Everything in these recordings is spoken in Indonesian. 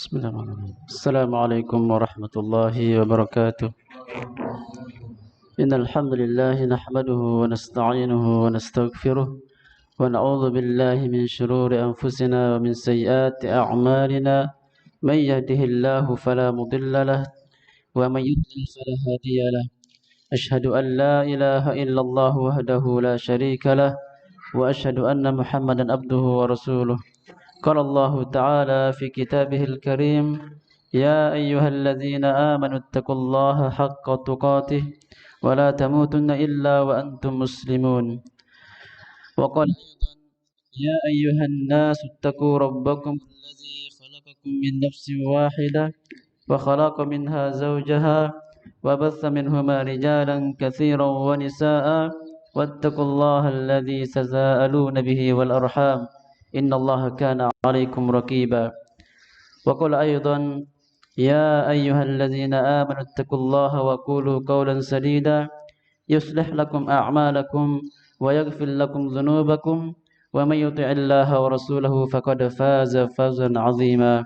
Bismillahirrahmanirrahim. Assalamualaikum warahmatullahi wabarakatuh. Innal hamdalillah nahmaduhu wa nasta'inuhu wa nastaghfiruh wa na'udzu billahi min shururi anfusina wa min sayyiati a'malina. May yahdihillahu fala mudilla lahu wa may yudlil fala hadiya lahu. Ashhadu an la ilaha illallah wahdahu la syarika lahu wa ashhadu anna Muhammadan abduhu wa rasuluh. قال الله تعالى في كتابه الكريم يا أيها الذين آمنوا اتقوا الله حق تقاته ولا تموتن إلا وأنتم مسلمون وقال يا أيها الناس اتقوا ربكم الذي خلقكم من نفس واحدة وخلق منها زوجها وبث منهما رجالا كثيرا ونساء واتقوا الله الذي تساءلون به والأرحام إن الله كان عليكم رقيبا وقال أيضا يا أيها الذين آمنوا اتقوا الله وقولوا قولا سديدا يصلح لكم أعمالكم ويغفر لكم ذنوبكم ومن يطع الله ورسوله فقد فاز فوزا عظيما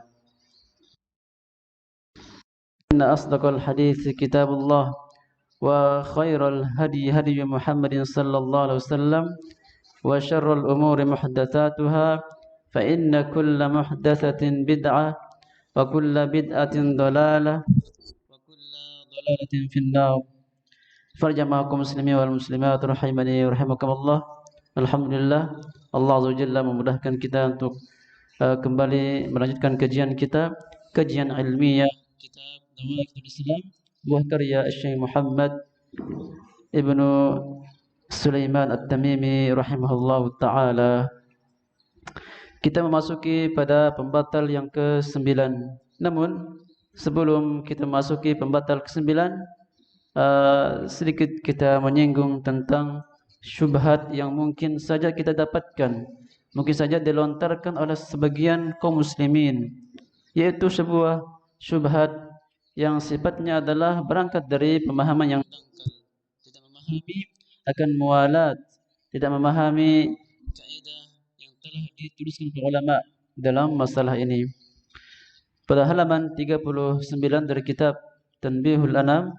إن أصدق الحديث كتاب الله وخير الهدي هدي محمد صلى الله عليه وسلم وشر الأمور محدثاتها فإن كل محدثة بدعة وكل بدعة ضلالة وكل ضلالة في النار فرجماكم muslimin wal muslimat rahimani rahimakumullah. Alhamdulillah Allah Azza wa Jalla memudahkan kita untuk kembali melanjutkan kajian kita, kajian ilmiah kitab Nawaqidul Islam buah karya Syekh Muhammad Ibnu Sulaiman At-Tamimi rahimahullahu ta'ala. Kita memasuki pada pembatal yang ke-9. Namun sebelum kita memasuki pembatal ke-9, sedikit kita menyinggung tentang syubhat yang mungkin saja kita dapatkan, mungkin saja dilontarkan oleh sebagian kaum muslimin, yaitu sebuah syubhat yang sifatnya adalah berangkat dari pemahaman yang dangkal, tidak memahami akan mualat, tidak memahami kaidah yang telah dituliskan oleh ulama dalam masalah ini. Pada halaman 39 dari kitab Tanbihul Anam,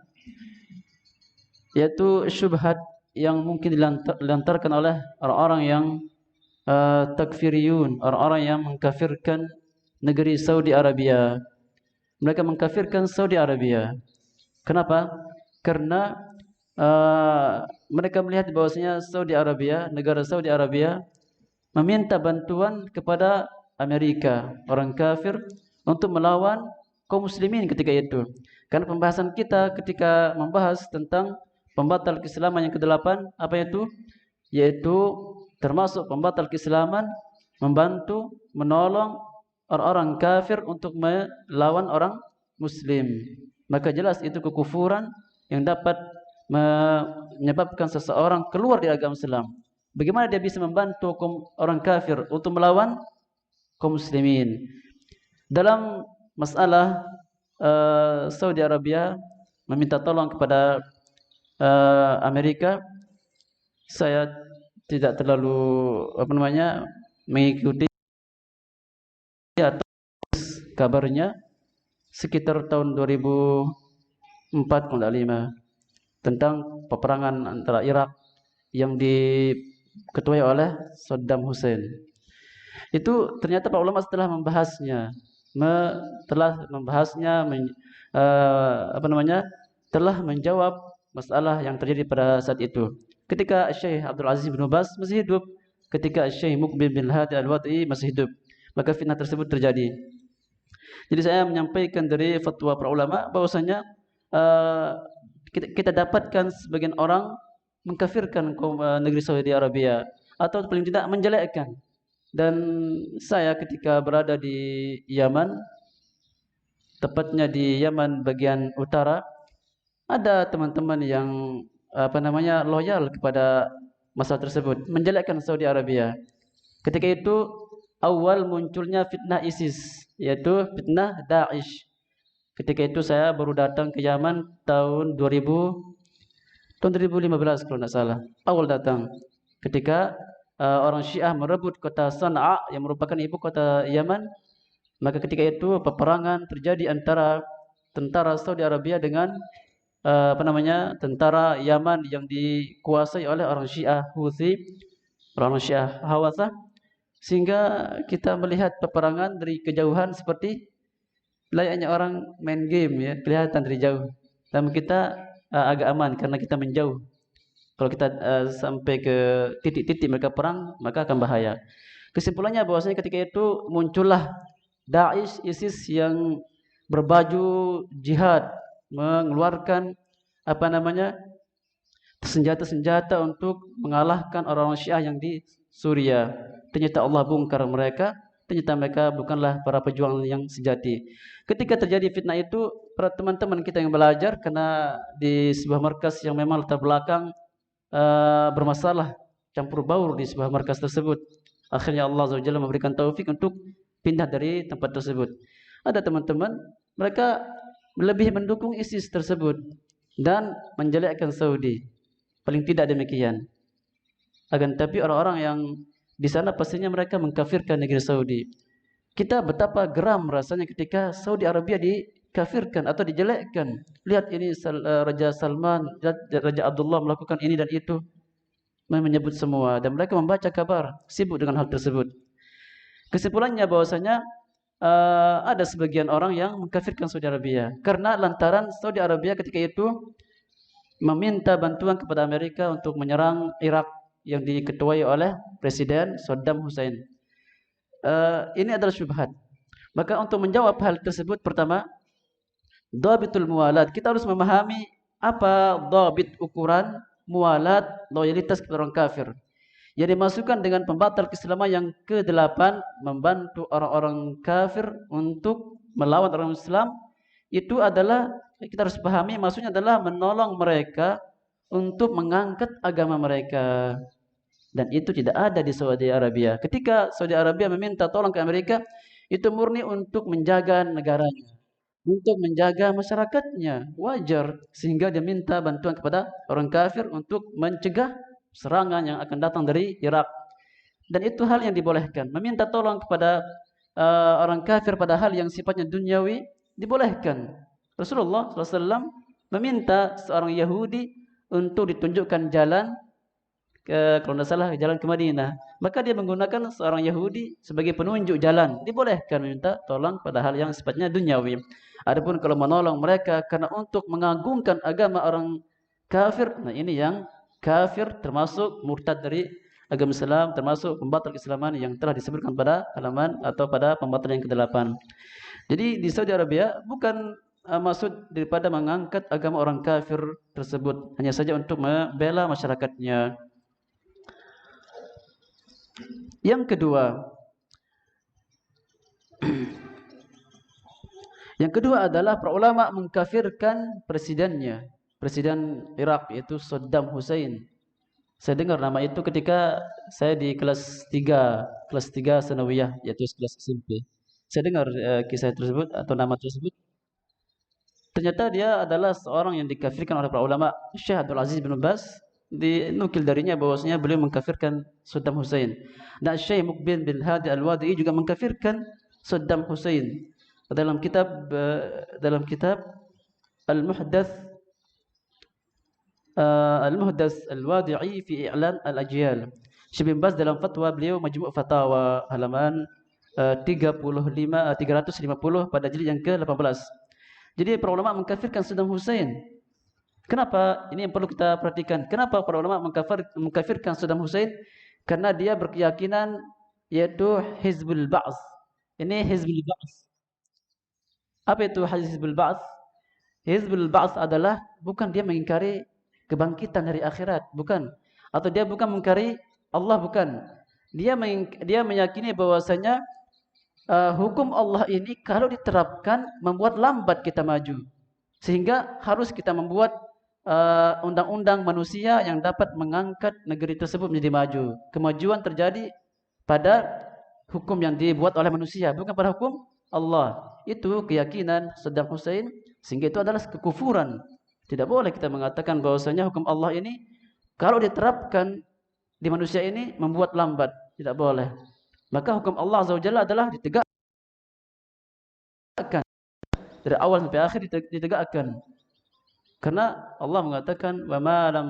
yaitu syubhat yang mungkin dilantarkan oleh orang-orang yang takfiriyun, orang-orang yang mengkafirkan negeri Saudi Arabia. Mereka mengkafirkan Saudi Arabia. Kenapa? Karena mereka melihat bahwasanya Saudi Arabia, negara Saudi Arabia meminta bantuan kepada Amerika, orang kafir, untuk melawan kaum muslimin ketika itu. Karena pembahasan kita ketika membahas tentang pembatal keislaman yang ke-8, apa itu? Yaitu termasuk pembatal keislaman membantu, menolong orang-orang kafir untuk melawan orang muslim. Maka jelas itu kekufuran yang dapat menyebabkan seseorang keluar dari agama Islam. Bagaimana dia bisa membantu orang kafir untuk melawan kaum muslimin? Dalam masalah Saudi Arabia meminta tolong kepada Amerika, saya tidak terlalu mengikuti atau kabarnya sekitar tahun 2004 kalau tidak 5 tentang peperangan antara Irak yang diketuai oleh Saddam Hussein. Itu ternyata para ulama setelah membahasnya, telah menjawab masalah yang terjadi pada saat itu. Ketika Syekh Abdul Aziz bin Baz masih hidup, ketika Syekh Muqbil bin Hadi Al-Wad'i masih hidup, maka fitnah tersebut terjadi. Jadi saya menyampaikan dari fatwa para ulama bahwasanya kita dapatkan sebagian orang mengkafirkan negeri Saudi Arabia atau paling tidak menjelekkan. Dan saya ketika berada di Yaman, tepatnya di Yaman bagian utara, ada teman-teman yang loyal kepada masalah tersebut, menjelekkan Saudi Arabia. Ketika itu awal munculnya fitnah ISIS, yaitu fitnah Daesh. Ketika itu saya baru datang ke Yaman tahun 2015 kalau tidak salah. Awal datang ketika orang Syiah merebut kota Sana'a yang merupakan ibu kota Yaman, Maka ketika itu peperangan terjadi antara tentara Saudi Arabia dengan tentara Yaman yang dikuasai oleh orang Syiah Houthi, orang Syiah Hawazah, sehingga kita melihat peperangan dari kejauhan seperti layaknya orang main game ya, kelihatan dari jauh. Dan kita agak aman karena kita menjauh. Kalau kita sampai ke titik-titik mereka perang, maka akan bahaya. Kesimpulannya bahwasanya ketika itu muncullah Daesh, ISIS yang berbaju jihad, mengeluarkan senjata-senjata untuk mengalahkan orang-orang Syiah yang di Suriah. Ternyata Allah bongkar mereka, ternyata mereka bukanlah para pejuang yang sejati. Ketika terjadi fitnah itu, para teman-teman kita yang belajar karena di sebuah markas yang memang latar belakang bermasalah, campur baur di sebuah markas tersebut. Akhirnya Allah Azza wa Jalla memberikan taufik untuk pindah dari tempat tersebut. Ada teman-teman, mereka lebih mendukung ISIS tersebut dan menjelekkan Saudi. Paling tidak demikian. Akan tetapi orang-orang yang di sana pastinya mereka mengkafirkan negeri Saudi. Kita betapa geram rasanya ketika Saudi Arabia dikafirkan atau dijelekkan. Lihat ini Raja Salman, Raja Abdullah melakukan ini dan itu, menyebut semua, dan mereka membaca kabar, sibuk dengan hal tersebut. Kesimpulannya bahwasanya ada sebagian orang yang mengkafirkan Saudi Arabia karena lantaran Saudi Arabia ketika itu meminta bantuan kepada Amerika untuk menyerang Irak yang diketuai oleh Presiden Saddam Hussein. Ini adalah syubhat. Maka untuk menjawab hal tersebut, pertama, dhabitul muwalat. Kita harus memahami apa dhabit ukuran muwalat, loyalitas kepada orang kafir. Yang dimasukkan dengan pembatal keislaman yang ke-8, membantu orang-orang kafir untuk melawan orang Islam, itu adalah, kita harus pahami, maksudnya adalah menolong mereka untuk mengangkat agama mereka. Dan itu tidak ada di Saudi Arabia. Ketika Saudi Arabia meminta tolong ke Amerika, itu murni untuk menjaga negaranya, untuk menjaga masyarakatnya. Wajar, sehingga dia minta bantuan kepada orang kafir untuk mencegah serangan yang akan datang dari Irak. Dan itu hal yang dibolehkan. Meminta tolong kepada orang kafir pada hal yang sifatnya duniawi dibolehkan. Rasulullah SAW meminta seorang Yahudi untuk ditunjukkan jalan kalau tidak salah jalan ke Madinah. Maka dia menggunakan seorang Yahudi sebagai penunjuk jalan. Dibolehkan meminta tolong pada hal yang sifatnya duniawi. Adapun kalau menolong mereka karena untuk mengagungkan agama orang kafir, nah ini yang kafir, termasuk murtad dari agama Islam, termasuk pembatal keislaman yang telah disebutkan pada halaman atau pada pembatal yang ke-8. Jadi di Saudi Arabia bukan maksud daripada mengangkat agama orang kafir tersebut, hanya saja untuk membela masyarakatnya. Yang kedua adalah para ulama mengkafirkan presidennya, presiden Irak, yaitu Saddam Hussein. Saya dengar nama itu ketika saya di kelas 3 sanawiyah, yaitu kelas SMP. Saya dengar kisah tersebut atau nama tersebut. Ternyata dia adalah seorang yang dikafirkan oleh para ulama. Syekh Abdul Aziz bin Baz dinukil darinya bahwasanya beliau mengkafirkan Saddam Hussein. Dan Syekh Muqbil bin Hadi Al-Wadi'i juga mengkafirkan Saddam Hussein dalam kitab Al-Muhdath Al-Wadi'i fi I'lan Al-Ajyal. Syekh bin Baz dalam fatwa beliau Majmu' Fatawa halaman 350 pada jilid yang ke-18. Jadi para ulama mengkafirkan Saddam Hussein. Kenapa? Ini yang perlu kita perhatikan. Kenapa para ulama mengkafirkan Saddam Hussein? Karena dia berkeyakinan yaitu Hizbul Ba'ats. Ini Hizbul Ba'ats. Apa itu Hizbul Ba'ats? Hizbul Ba'ats adalah bukan dia mengingkari kebangkitan dari akhirat, bukan. Atau dia bukan mengingkari Allah, bukan. Dia meyakini bahwasanya hukum Allah ini kalau diterapkan membuat lambat kita maju. Sehingga harus kita membuat undang-undang manusia yang dapat mengangkat negeri tersebut menjadi maju. Kemajuan terjadi pada hukum yang dibuat oleh manusia, bukan pada hukum Allah. Itu keyakinan Saddam Hussein, sehingga itu adalah kekufuran. Tidak boleh kita mengatakan bahwasanya hukum Allah ini kalau diterapkan di manusia ini membuat lambat. Tidak boleh. Maka hukum Allah Azza wa Jalla adalah ditegakkan. dari awal sampai akhir ditegakkan. Karena Allah mengatakan wa ma lam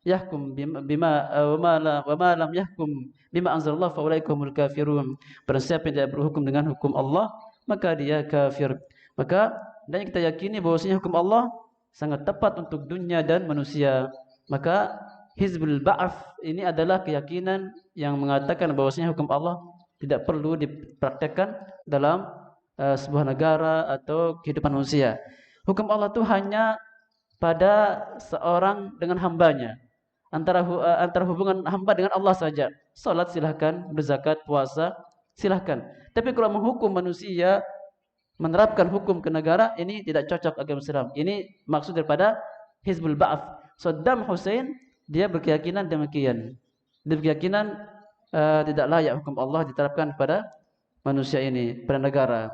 yahkum bima wa ma lam yahkum bima anzalallah fa ulaika humul kafirun. Barang siapa yang tidak berhukum dengan hukum Allah, maka dia kafir. Maka dan kita yakini bahwasanya hukum Allah sangat tepat untuk dunia dan manusia. Maka Hizbul Ba'ath ini adalah keyakinan yang mengatakan bahwasanya hukum Allah tidak perlu dipraktekkan dalam sebuah negara atau kehidupan manusia. Hukum Allah itu hanya pada seorang dengan hambanya, antara hubungan hamba dengan Allah saja. Salat silahkan, berzakat, puasa silahkan. Tapi kalau menghukum manusia, menerapkan hukum ke negara, ini tidak cocok agama Islam. Ini maksud daripada Hizbul Ba'ath. Saddam Hussein dia berkeyakinan demikian. Dia berkeyakinan tidak layak hukum Allah diterapkan pada manusia ini, pada negara.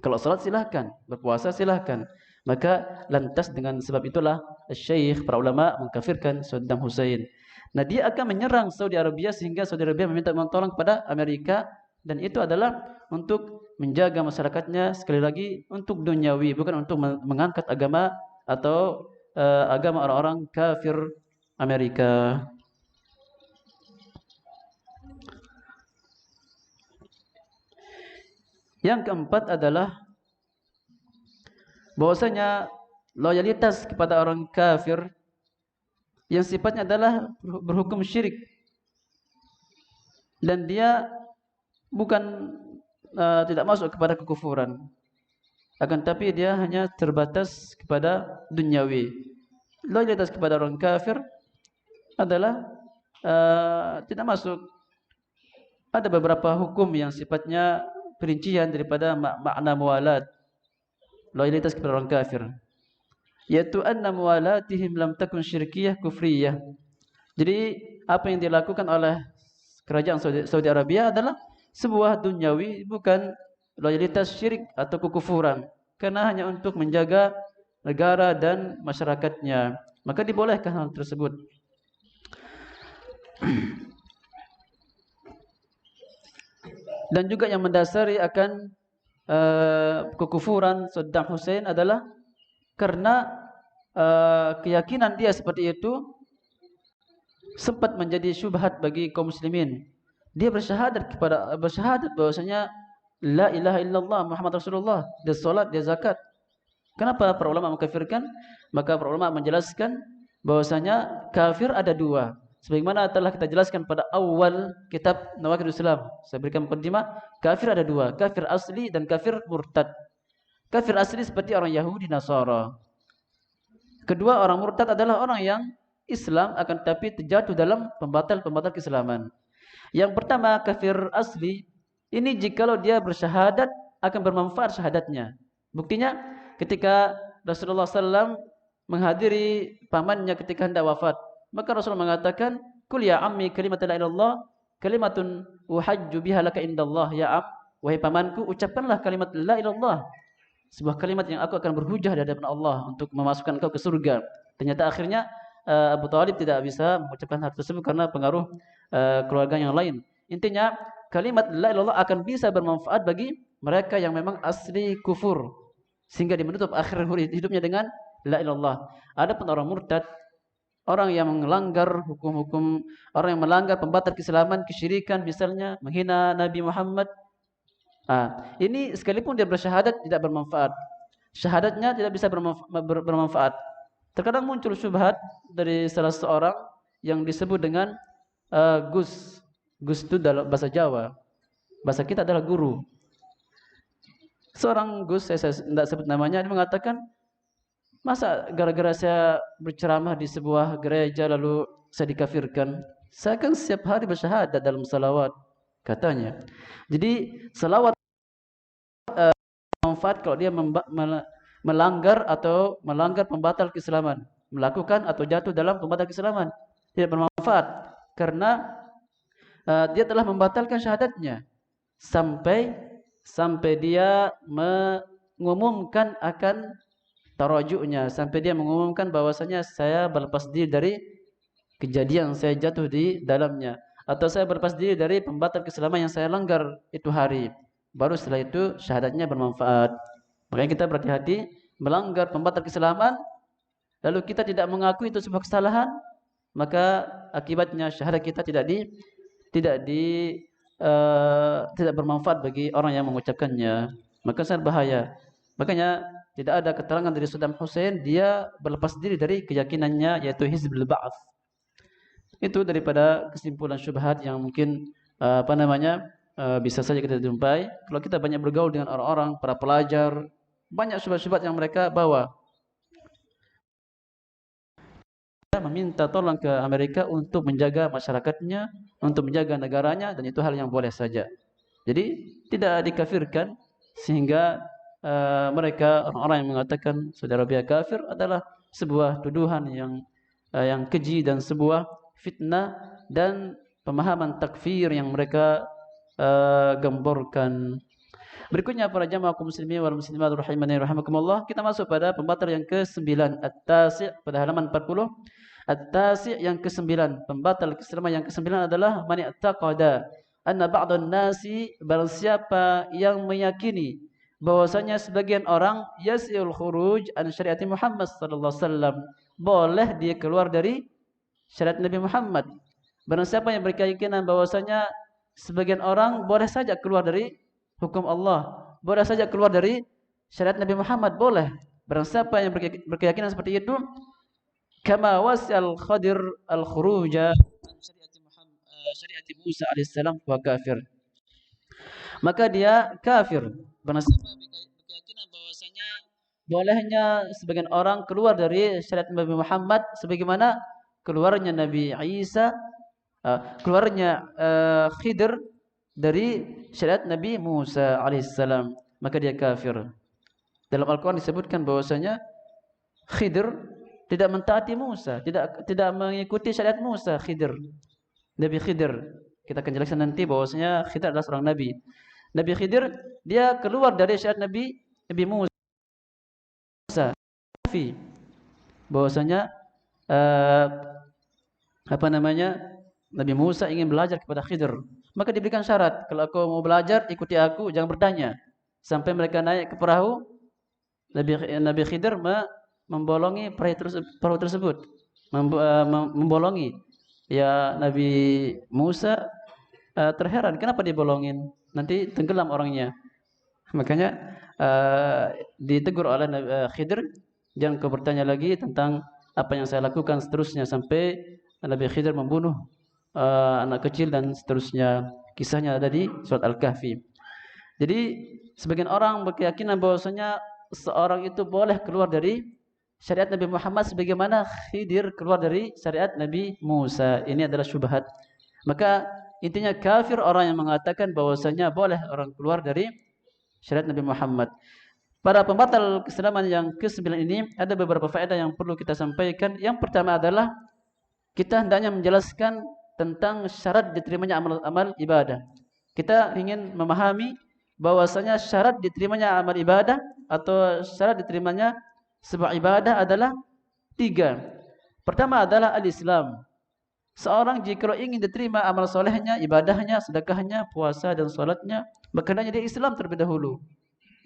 Kalau salat silahkan, berpuasa silahkan. Maka lantas dengan sebab itulah Syekh para ulama mengkafirkan Saddam Hussein. Nah, dia akan menyerang Saudi Arabia sehingga Saudi Arabia meminta tolong kepada Amerika, dan itu adalah untuk menjaga masyarakatnya, sekali lagi untuk duniawi, bukan untuk mengangkat agama atau agama orang-orang kafir Amerika. Yang keempat adalah bahwasanya loyalitas kepada orang kafir yang sifatnya adalah berhukum syirik, dan dia bukan tidak masuk kepada kekufuran, akan tapi dia hanya terbatas kepada duniawi. Loyalitas kepada orang kafir adalah tidak masuk. Ada beberapa hukum yang sifatnya perincian daripada makna muwalat, loyalitas kepada orang kafir, yaitu anna muwalatihim lam takun syirkiyah kufriyah. Jadi apa yang dilakukan oleh kerajaan Saudi Arabia adalah sebuah duniawi, bukan loyalitas syirik atau kekufuran, karena hanya untuk menjaga negara dan masyarakatnya, maka dibolehkan hal tersebut. Dan juga yang mendasari akan kekufuran Saddam Hussein adalah karena keyakinan dia seperti itu sempat menjadi syubhat bagi kaum muslimin. Dia bersyahadat bahwasanya la ilaha illallah Muhammad Rasulullah, dia salat, dia zakat. Kenapa para ulama mengkafirkan? Maka para ulama menjelaskan bahwasanya kafir ada dua. Sebagaimana telah kita jelaskan pada awal kitab Nawaqidul Islam. Saya berikan mukaddimah, kafir ada dua, kafir asli dan kafir murtad. Kafir asli seperti orang Yahudi, Nasara. Kedua, orang murtad adalah orang yang Islam akan tapi terjatuh dalam pembatal-pembatal keislaman. Yang pertama, kafir asli, ini jikalau dia bersyahadat akan bermanfaat syahadatnya. Buktinya ketika Rasulullah SAW menghadiri pamannya ketika hendak wafat, maka Rasulullah mengatakan, "Qul ya ammi kalimat la ilaha illallah, kalimatun uhajju biha laka indallah." Ya am, wahai pamanku, ucapkanlah kalimat la ilaha illallah, sebuah kalimat yang aku akan berhujah di hadapan Allah untuk memasukkan engkau ke surga. Ternyata akhirnya Abu Thalib tidak bisa mengucapkan hal tersebut karena pengaruh keluarga yang lain. Intinya kalimat la ilaha illallah akan bisa bermanfaat bagi mereka yang memang asli kufur, sehingga dia menutup akhir hidupnya dengan la ilaha illallah. Adapun orang murtad, orang yang melanggar hukum-hukum, orang yang melanggar pembatal keislaman, kesyirikan, misalnya menghina Nabi Muhammad, ini sekalipun dia bersyahadat tidak bermanfaat. Syahadatnya tidak bisa bermanfaat. Terkadang muncul syubhat dari salah seorang yang disebut dengan Gus. Gus itu dalam bahasa Jawa. Bahasa kita adalah guru. Seorang Gus, saya tidak sebut namanya, dia mengatakan, masa gara-gara saya berceramah di sebuah gereja lalu saya dikafirkan? Saya kan setiap hari bersyahadat dalam salawat, katanya. Jadi salawat manfaat kalau dia melanggar atau melanggar pembatal keislaman, melakukan atau jatuh dalam pembatal keislaman, tidak bermanfaat karena dia telah membatalkan syahadatnya sampai dia mengumumkan akan taraju'nya, sampai dia mengumumkan bahwasanya saya berlepas diri dari kejadian saya jatuh di dalamnya, atau saya berlepas diri dari pembatal keislaman yang saya langgar itu hari. Baru setelah itu syahadatnya bermanfaat. Makanya kita berhati-hati melanggar pembatal keislaman, lalu kita tidak mengakui itu sebuah kesalahan, maka akibatnya syahadat kita tidak di tidak bermanfaat bagi orang yang mengucapkannya. Maka sangat bahaya. Makanya tidak ada keterangan dari Saddam Hussein dia berlepas diri dari keyakinannya yaitu Hizbul Ba'ath. Itu daripada kesimpulan syubhat yang mungkin bisa saja kita jumpai. Kalau kita banyak bergaul dengan orang-orang, para pelajar, banyak syubhat-syubhat yang mereka bawa. Kita meminta tolong ke Amerika untuk menjaga masyarakatnya, untuk menjaga negaranya, dan itu hal yang boleh saja. Jadi tidak dikafirkan sehingga mereka orang-orang yang mengatakan Saudi Arabia kafir adalah sebuah tuduhan yang keji dan sebuah fitnah dan pemahaman takfir yang mereka gemborkan. Berikutnya para jamaah kaum muslimin wal muslimat rahimani rahimakumullah, kita masuk pada pembatal yang ke-9 At-Tasi' pada halaman 40. At-Tasi' yang ke-9, pembatal keislaman yang ke-9 adalah man i'taqada anna ba'dhan nasi, barang siapa yang meyakini bahwasanya sebagian orang yasil khuruj an syariati Muhammad sallallahu alaihi wasallam, boleh dia keluar dari syariat Nabi Muhammad. Barang siapa yang berkeyakinan bahwasanya sebagian orang boleh saja keluar dari hukum Allah, boleh saja keluar dari syariat Nabi Muhammad, boleh. Barang siapa yang berkeyakinan seperti itu, kama wasal Khadir al-khuruja syariati Musa alaihissalam wa kafir, maka dia kafir. Barang siapa berkeyakinan bahwasanya bolehnya sebagian orang keluar dari syariat Nabi Muhammad sebagaimana keluarnya Nabi Isa, keluarnya Khidir dari syariat Nabi Musa alaihissalam, maka dia kafir. Dalam Al-Quran disebutkan bahwasanya Khidir tidak mentaati Musa, tidak mengikuti syariat Musa. Nabi Khidir, kita akan jelaskan nanti bahwasanya Khidir adalah seorang nabi. Nabi Khidir dia keluar dari syariat Nabi Musa. Bahwasanya Nabi Musa ingin belajar kepada Khidir, maka diberikan syarat, kalau kau mau belajar ikuti aku, jangan bertanya. Sampai mereka naik ke perahu, Nabi Khidir membolongi perahu tersebut, membolongi. Ya, Nabi Musa terheran, kenapa dibolongin? Nanti tenggelam orangnya. Makanya ditegur oleh Khidir, jangan kau bertanya lagi tentang apa yang saya lakukan seterusnya, sampai Nabi Khidir membunuh anak kecil dan seterusnya. Kisahnya ada di surat Al-Kahfi. Jadi sebagian orang berkeyakinan bahwasanya seorang itu boleh keluar dari syariat Nabi Muhammad sebagaimana Khidir keluar dari syariat Nabi Musa. Ini adalah syubhat. Maka intinya kafir orang yang mengatakan bahwasanya boleh orang keluar dari syariat Nabi Muhammad. Pada pembatal keislaman yang ke-9 ini ada beberapa faedah yang perlu kita sampaikan. Yang pertama adalah kita hendaknya menjelaskan tentang syarat diterimanya amal ibadah. Kita ingin memahami bahwasanya syarat diterimanya amal ibadah atau syarat diterimanya sebuah ibadah adalah 3. Pertama adalah al-Islam. Seorang jika ingin diterima amal solehnya, ibadahnya, sedekahnya, puasa dan salatnya, maka dia Islam terlebih dahulu.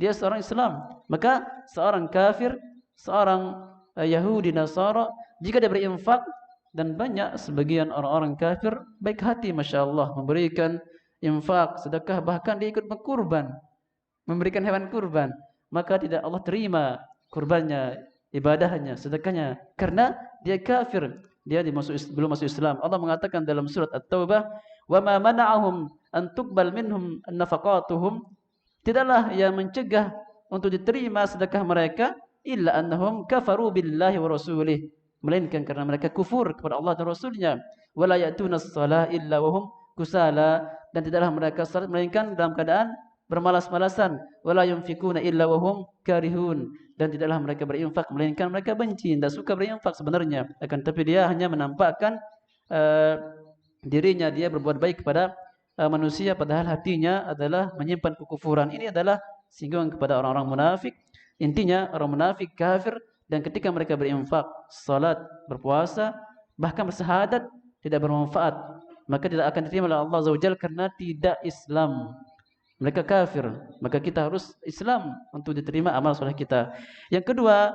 Dia seorang Islam. Maka seorang kafir, seorang Yahudi, Nasara, jika dia berinfak, dan banyak sebagian orang-orang kafir baik hati, Masya Allah, memberikan infak, sedekah, bahkan dia ikut berkurban, memberikan hewan kurban, maka tidak Allah terima kurbannya, ibadahnya, sedekahnya, karena dia kafir, dia belum masuk Islam. Allah mengatakan dalam surat At-Taubah, wa ma mana'ahum an tuqbal minhum nafaqatuhum, tidaklah yang mencegah untuk diterima sedekah mereka, illa annahum kafaru billahi wa rasulih, melainkan karena mereka kufur kepada Allah dan Rasulnya. Wala ya'tunas shalah illa wahum kusala, dan tidaklah mereka salat melainkan dalam keadaan bermalas-malasan. Wala yunfikuna illa wahum karihun, dan tidaklah mereka berinfak melainkan mereka benci, tidak suka berinfak sebenarnya, akan tapi dia hanya menampakkan dirinya dia berbuat baik kepada manusia, padahal hatinya adalah menyimpan kekufuran. Ini adalah singgungan kepada orang-orang munafik. Intinya orang munafik kafir, dan ketika mereka berinfak, salat, berpuasa, bahkan bersyahadat, tidak bermanfaat, maka tidak akan diterima oleh Allah Azza wa Jalla karena tidak Islam. Mereka kafir. Maka kita harus Islam untuk diterima amal soleh kita. Yang kedua,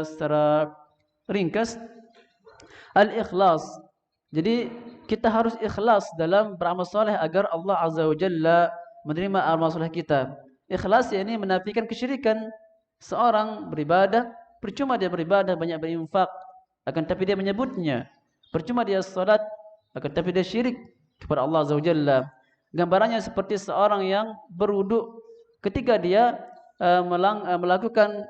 secara ringkas, al-ikhlas. Jadi kita harus ikhlas dalam beramal soleh agar Allah Azza wa Jalla menerima amal soleh kita. Ikhlas ini menafikan kesyirikan. Seorang beribadah, percuma dia beribadah banyak berinfak, akan tapi dia menyebutnya. Percuma dia salat, akan tapi dia syirik kepada Allah Azza wa Jalla. Gambarannya seperti seorang yang berwudu, ketika dia melakukan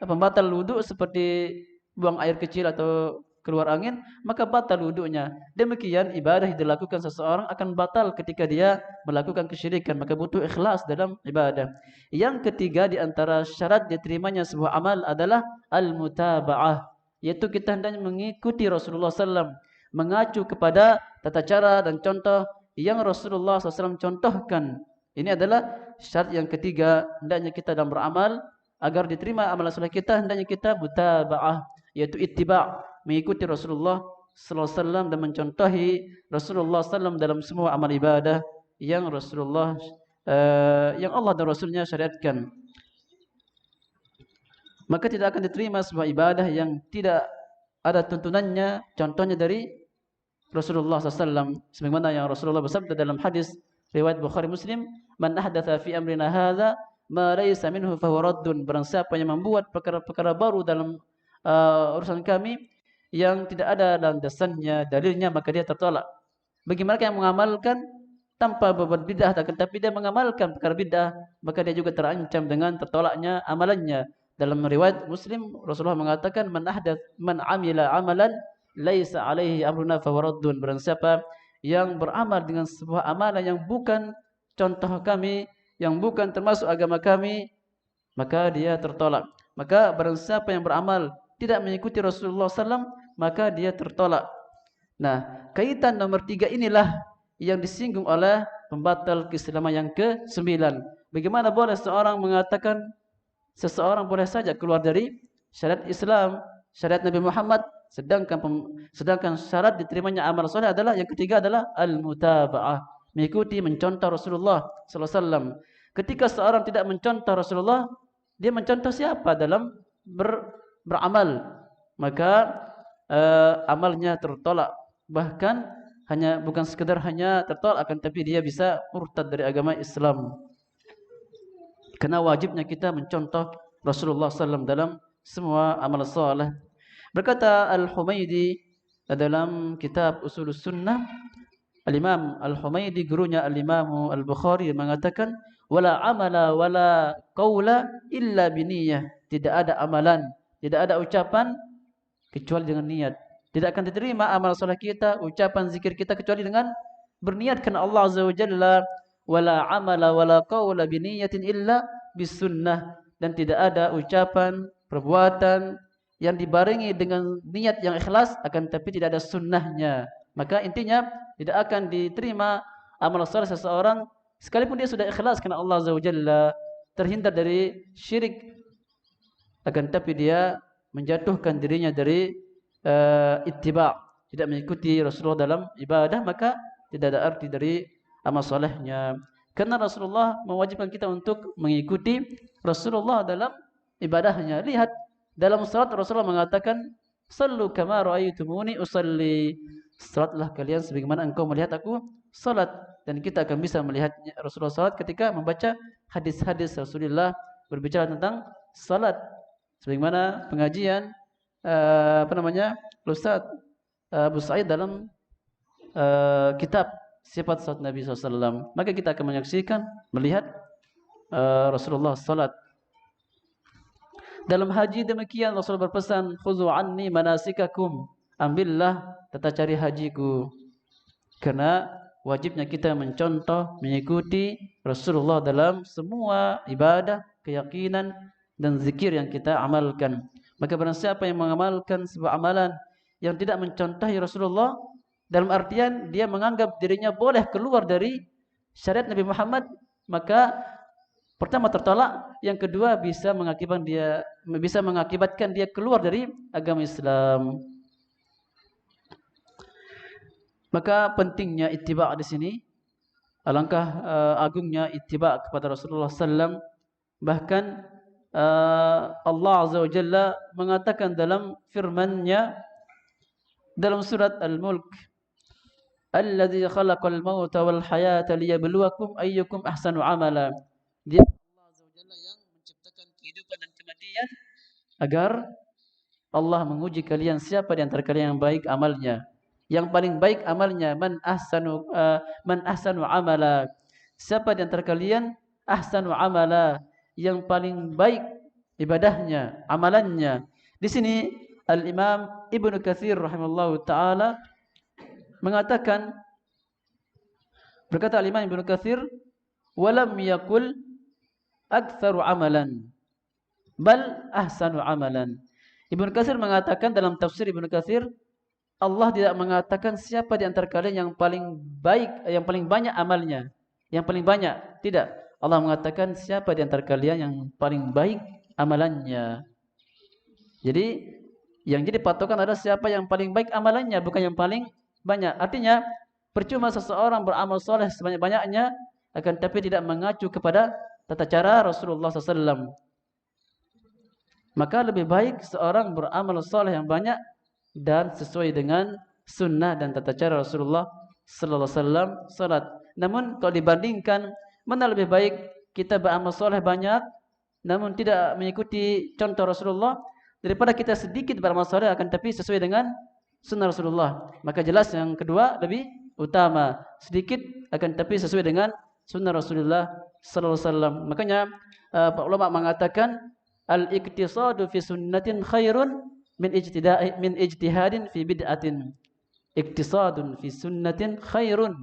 pembatal wudu seperti buang air kecil atau keluar angin, maka batal wudunya. Demikian ibadah yang dilakukan seseorang akan batal ketika dia melakukan kesyirikan, maka butuh ikhlas dalam ibadah. Yang ketiga di antara syarat diterimanya sebuah amal adalah al-mutaba'ah, yaitu kita hendaknya mengikuti Rasulullah SAW, mengacu kepada tata cara dan contoh yang Rasulullah SAW contohkan. Ini adalah syarat yang ketiga, hendaknya kita dalam beramal agar diterima amalan soleh kita, hendaknya kita mutaba'ah, yaitu ittiba', mengikuti Rasulullah sallallahu alaihi wasallam dan mencontohi Rasulullah sallallahu dalam semua amal ibadah yang Rasulullah yang Allah dan Rasulnya syariatkan. Maka tidak akan diterima sebuah ibadah yang tidak ada tuntunannya, contohnya dari Rasulullah sallallahu alaihi wasallam, sebagaimana yang Rasulullah bersabda dalam hadis riwayat Bukhari Muslim, "Man ahdatsa fi amrina hadza ma laysa minhu fa huwa raddun." Barang siapa yang membuat perkara-perkara baru dalam urusan kami yang tidak ada landasannya, dalilnya, maka dia tertolak. Bagi mereka yang mengamalkan tanpa berbuat bid'ah, tetapi dia mengamalkan perkara bid'ah, maka dia juga terancam dengan tertolaknya amalannya. Dalam riwayat Muslim, Rasulullah mengatakan, man amila amalan laisa alaihi amruna fa huwa raddun. Barang siapa yang beramal dengan sebuah amalan yang bukan contoh kami, yang bukan termasuk agama kami, maka dia tertolak. Maka barang siapa yang beramal tidak mengikuti Rasulullah SAW, maka dia tertolak. Nah, kaitan nomor 3 inilah yang disinggung oleh pembatal keislaman yang ke-9. Bagaimana boleh seorang mengatakan seseorang boleh saja keluar dari syariat Islam, syariat Nabi Muhammad, sedangkan syarat diterimanya amal soleh adalah yang ketiga adalah al-mutaba'ah, mengikuti, mencontoh Rasulullah SAW. Ketika seorang tidak mencontoh Rasulullah, dia mencontoh siapa dalam beramal? Maka amalnya tertolak. Bahkan bukan sekedar hanya tertolak, akan tapi dia bisa murtad dari agama Islam. Karena wajibnya kita mencontoh Rasulullah SAW dalam semua amal saleh. Berkata Al-Humaydi dalam kitab Ushulus Sunnah, Al-Imam Al-Humaydi, gurunya Al-Imam Al-Bukhari, mengatakan, wala amala wala qawla illa biniyah. Tidak ada amalan, tidak ada ucapan kecuali dengan niat. Tidak akan diterima amal soleh kita, ucapan zikir kita kecuali dengan berniat karena Allah Azza wa Jalla. Wala amala wala qawla biniyatin illa bisunnah. Dan tidak ada ucapan, perbuatan yang dibarengi dengan niat yang ikhlas, akan tapi tidak ada sunnahnya. Maka intinya tidak akan diterima amal soleh seseorang sekalipun dia sudah ikhlas karena Allah Azza wa Jalla, terhindar dari syirik, akan tapi dia menjatuhkan dirinya dari ittiba', tidak mengikuti Rasulullah dalam ibadah, maka tidak ada arti dari amal solehnya. Karena Rasulullah mewajibkan kita untuk mengikuti Rasulullah dalam ibadahnya. Lihat dalam salat Rasulullah mengatakan, "Sallu kama ra'aitumuni usalli." Salatlah kalian sebagaimana engkau melihat aku salat. Dan kita akan bisa melihat Rasulullah salat ketika membaca hadis-hadis Rasulullah berbicara tentang salat. Sebagaimana pengajian Ustaz Abu Sa'id dalam kitab sifat salat Nabi SAW. Maka kita akan menyaksikan, melihat Rasulullah salat. Dalam haji demikian, Rasulullah berpesan, "Khudhu anni manasikakum." Ambillah tata cara hajiku. Karena wajibnya kita mencontoh, mengikuti Rasulullah dalam semua ibadah, keyakinan dan zikir yang kita amalkan. Maka barang siapa yang mengamalkan sebuah amalan yang tidak mencontohi Rasulullah, dalam artian dia menganggap dirinya boleh keluar dari syariat Nabi Muhammad, maka pertama tertolak, yang kedua bisa mengakibatkan dia keluar dari agama Islam. Maka pentingnya ittiba' di sini Alangkah agungnya ittiba kepada Rasulullah sallam. Bahkan Allah Azza wa Jalla mengatakan dalam firman-Nya dalam surat Al-Mulk, "Alladzi khalaqal mauta wal hayata liyabluwakum ayyukum ahsanu amala." Dia Allah Azza wa Jalla yang menciptakan kehidupan dan kematian agar Allah menguji kalian siapa di antara kalian yang baik amalnya. Yang paling baik amalnya man ahsanu amala. Siapa di antara kalian ahsanu amala, yang paling baik ibadahnya, amalannya. Di sini Al-Imam Ibnu Katsir rahimallahu taala mengatakan, berkata Al-Imam Ibnu Katsir, "Walam yaqul aktsaru amalan, bal ahsanu amalan." Ibnu Katsir mengatakan dalam tafsir Ibnu Katsir, Allah tidak mengatakan siapa di antara kalian yang paling baik, yang paling banyak amalnya, yang paling banyak. Tidak. Allah mengatakan siapa di antara kalian yang paling baik amalannya. Jadi yang jadi patokan adalah siapa yang paling baik amalannya, bukan yang paling banyak. Artinya percuma seseorang beramal soleh sebanyak-banyaknya, akan tapi tidak mengacu kepada tata cara Rasulullah SAW. Maka lebih baik seorang beramal soleh yang banyak dan sesuai dengan sunnah dan tata cara Rasulullah sallallahu alaihi wasallam salat. Namun kalau dibandingkan, mana lebih baik kita beramal soleh banyak namun tidak mengikuti contoh Rasulullah, daripada kita sedikit beramal soleh akan tapi sesuai dengan sunnah Rasulullah? Maka jelas yang kedua lebih utama, sedikit akan tapi sesuai dengan sunnah Rasulullah sallallahu alaihi wasallam. Makanya para ulama mengatakan al-iktisadu fi sunnatin khairun min ijtihadin fi bid'atin. Iktisadun fi sunnatin khairun.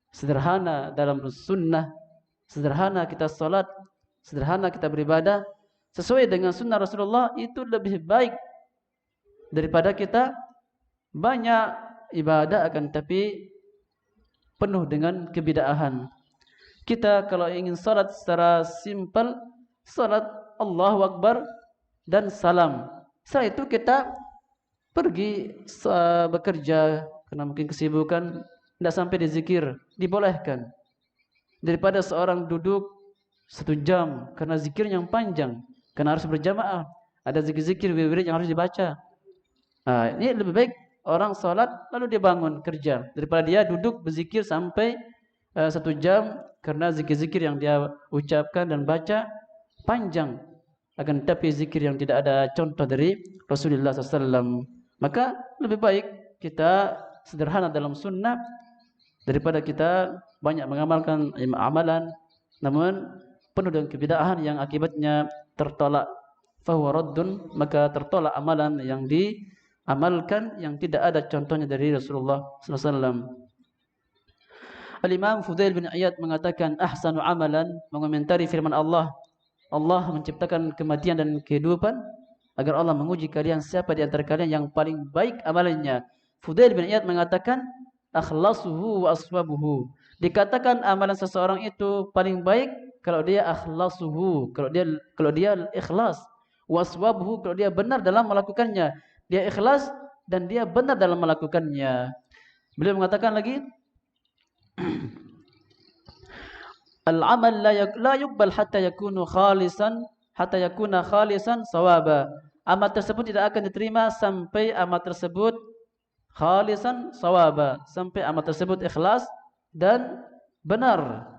Sederhana dalam sunnah, sederhana kita salat, sederhana kita beribadah sesuai dengan sunnah Rasulullah, itu lebih baik daripada kita banyak ibadah akan tapi penuh dengan kebid'ahan. Kita kalau ingin salat secara simpel, salat Allahu Akbar dan salam. Setelah itu kita pergi bekerja karena mungkin kesibukan, tidak sampai di zikir, dibolehkan. Daripada seorang duduk 1 jam karena zikir yang panjang, karena harus berjamaah, ada zikir-zikir wirid yang harus dibaca. Nah, ini lebih baik orang salat lalu dia bangun kerja, daripada dia duduk berzikir sampai 1 jam karena zikir-zikir yang dia ucapkan dan baca panjang, akan tetapi zikir yang tidak ada contoh dari Rasulullah SAW. Maka lebih baik kita sederhana dalam sunnah daripada kita banyak mengamalkan amalan namun penuh dengan kebid'ahan yang akibatnya tertolak. Fahuwa raddun, maka tertolak amalan yang diamalkan yang tidak ada contohnya dari Rasulullah SAW. Al-Imam Fudail bin Iyad mengatakan ahsanu amalan, mengomentari firman Allah. Allah menciptakan kematian dan kehidupan agar Allah menguji kalian siapa di antara kalian yang paling baik amalannya. Fudail bin Iyad mengatakan akhlasuhu wa aswabuhu. Dikatakan amalan seseorang itu paling baik kalau dia akhlasuhu, kalau dia ikhlas, waswabuhu, kalau dia benar dalam melakukannya. Dia ikhlas dan dia benar dalam melakukannya. Beliau mengatakan lagi al-amal la yuqbal hatta yakuna khalisan sawaba. Amal tersebut tidak akan diterima sampai amal tersebut khalisan sawaba, sampai amal tersebut ikhlas dan benar.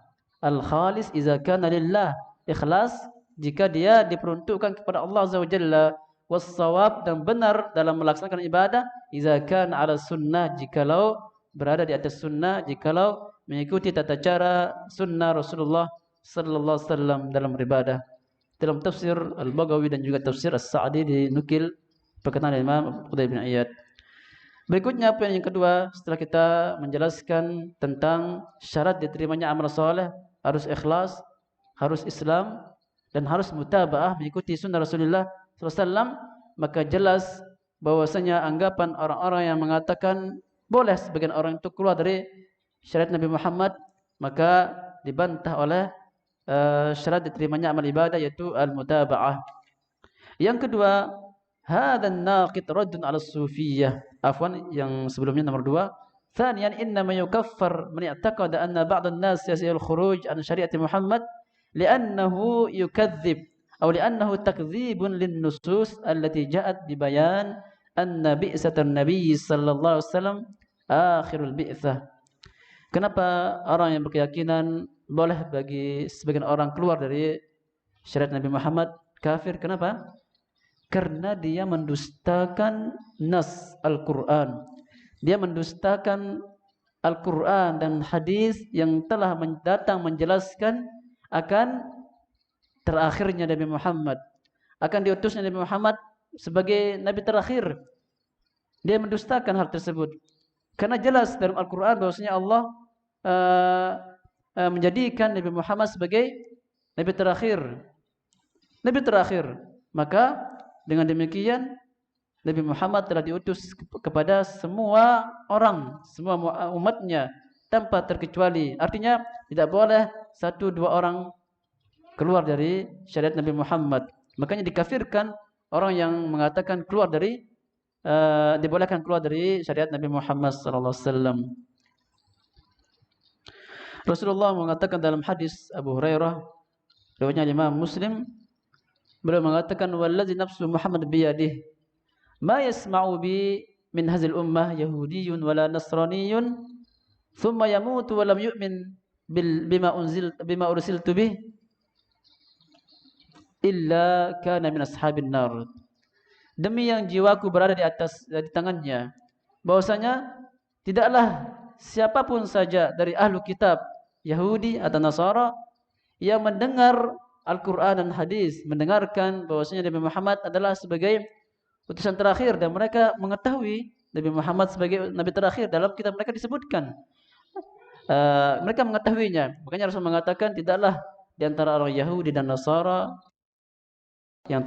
Al-khalis idza kana lillah, ikhlas jika dia diperuntukkan kepada Allah Azza wa Jalla. Was-sawab, dan benar dalam melaksanakan ibadah idza kana ala sunnah, jikalau berada di atas sunnah, jikalau mengikuti tata cara sunnah Rasulullah sallallahu alaihi wasallam dalam beribadah. Dalam tafsir Al-Baghawi dan juga tafsir As-Sa'di dinukil perkataan Imam Fudail bin Iyad. Berikutnya poin yang kedua, setelah kita menjelaskan tentang syarat diterimanya amal soleh, harus ikhlas, harus Islam, dan harus mutaba'ah mengikuti sunnah Rasulullah SAW, maka jelas bahwasanya anggapan orang-orang yang mengatakan boleh sebagian orang itu keluar dari syariat Nabi Muhammad, maka dibantah oleh syarat diterimanya amal ibadah, yaitu al-mutaba'ah. Yang kedua, hadzal naqid raddun 'ala sufiyah. Afwan, yang sebelumnya nomor 2, ثانيا إنما يكفر من اعتقد أن بعض الناس يسير الخروج عن شريعة محمد لأنه يكذب أو لأنه تكذيب للنصوص التي جاءت ببيان أن بئسة النبي صلى الله عليه وسلم آخر البئسة. Kenapa orang yang berkeyakinan boleh bagi sebagian orang keluar dari syariat Nabi Muhammad kafir? Kenapa? Karena dia mendustakan nas Al-Quran. Dia mendustakan Al-Quran dan hadis yang telah datang menjelaskan akan terakhirnya Nabi Muhammad, akan diutusnya Nabi Muhammad sebagai Nabi terakhir. Dia mendustakan hal tersebut. Karena jelas dalam Al-Quran bahwasanya Allah menjadikan Nabi Muhammad sebagai Nabi terakhir. Nabi terakhir. Maka dengan demikian Nabi Muhammad telah diutus kepada semua orang, semua umatnya tanpa terkecuali. Artinya tidak boleh satu dua orang keluar dari syariat Nabi Muhammad. Makanya dikafirkan orang yang mengatakan keluar dari dibolehkan keluar dari syariat Nabi Muhammad sallallahu alaihi wasallam. Rasulullah mengatakan dalam hadis Abu Hurairah riwayatnya Imam Muslim, beliau mengatakan wallazi nafsu Muhammad biyadihi ma yasma'u bi min hazil ummah yahudiyyun wala nasraniyyun thumma yamutu wa lam yu'min bima ursiltu bih illa kana min ashabin nar. Demi yang jiwaku berada di tangannya, bahwasanya tidaklah siapapun saja dari ahlu kitab Yahudi atau Nasara yang mendengar Al-Quran dan hadis, mendengarkan bahwasanya Nabi Muhammad adalah sebagai utusan terakhir dan mereka mengetahui Nabi Muhammad sebagai Nabi terakhir, dalam kitab mereka disebutkan. Mereka mengetahuinya. Makanya Rasul mengatakan tidaklah di antara orang Yahudi dan Nasara yang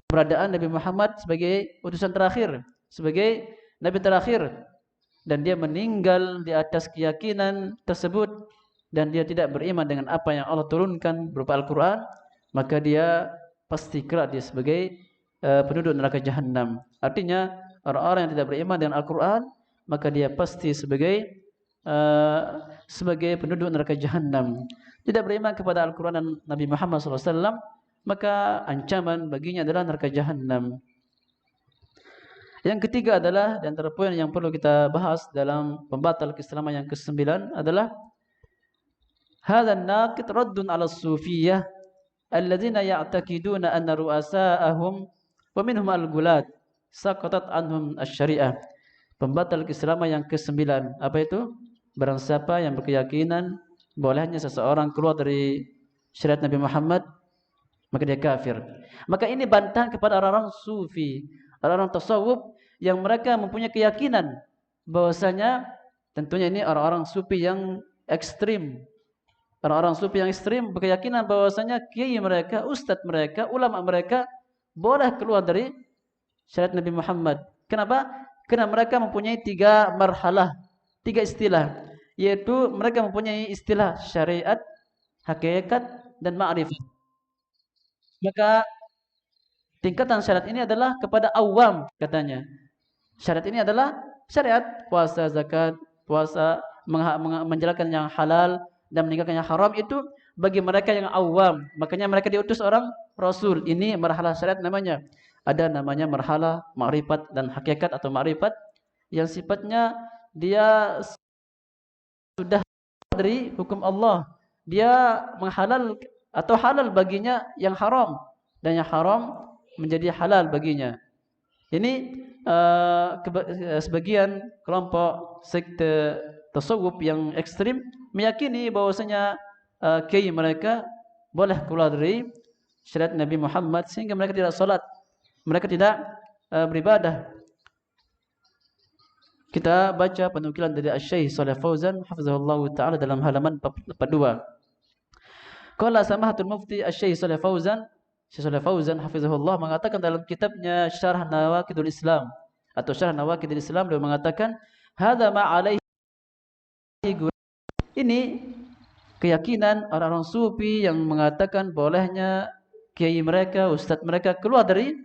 keberadaan Nabi Muhammad sebagai utusan terakhir, sebagai Nabi terakhir, dan dia meninggal di atas keyakinan tersebut dan dia tidak beriman dengan apa yang Allah turunkan berupa Al-Quran, maka dia pasti kelak dia sebagai penduduk neraka Jahannam. Artinya orang-orang yang tidak beriman dengan Al-Quran, maka dia pasti sebagai penduduk neraka Jahannam. Tidak beriman kepada Al-Quran dan Nabi Muhammad SAW, maka ancaman baginya adalah neraka Jahannam. Yang ketiga adalah, di antara poin yang perlu kita bahas dalam pembatal keislaman yang ke-9 adalah hadzal naqid raddun 'ala as-sufiyyah alladzina ya'taqiduna anna ru'asa'ahum wa minhum al-gulat saqatat anhum asy-syari'ah. Pembatal keislaman yang ke-9 apa itu? Barang siapa yang berkeyakinan bolehnya seseorang keluar dari syariat Nabi Muhammad, maka dia kafir. Maka ini bantahan kepada orang-orang sufi, orang-orang tasawuf yang mereka mempunyai keyakinan bahwasanya, tentunya ini orang-orang sufi yang ekstrim. Orang-orang sufi yang ekstrim berkeyakinan bahwasanya kiai mereka, ustadz mereka, ulama mereka boleh keluar dari syariat Nabi Muhammad. Kenapa? Karena mereka mempunyai 3 marhalah, 3 istilah, yaitu mereka mempunyai istilah syariat, hakikat, dan ma'rifat. Maka tingkatan syariat ini adalah kepada awam, katanya. Syariat ini adalah syariat puasa, zakat, puasa, menjalankan yang halal dan meninggalkan yang haram itu bagi mereka yang awam. Makanya mereka diutus orang Rasul. Ini marhalah syariat namanya. Ada namanya marhalah ma'rifat dan hakikat atau ma'rifat yang sifatnya dia sudah dari hukum Allah. Dia menghalal atau halal baginya yang haram dan yang haram menjadi halal baginya. Ini sebagian kelompok sekte tasawuf yang ekstrim meyakini bahwasanya kiai mereka boleh keluar dari syariat Nabi Muhammad sehingga mereka tidak salat, mereka tidak beribadah. Kita baca penukilan dari Asy-Syaikh Shalih Fauzan hafizahullah taala dalam halaman 42. Qala samahatul mufti Asy-Syaikh Shalih Fauzan, Syekh Shalih Fauzan hafizahullah mengatakan dalam kitabnya Syarah Nawaqidul Islam atau Syarah Nawaqidul Islam, dia mengatakan hadza ma alaihi, ini keyakinan orang-orang sufi yang mengatakan bolehnya kiai mereka, ustadz mereka keluar dari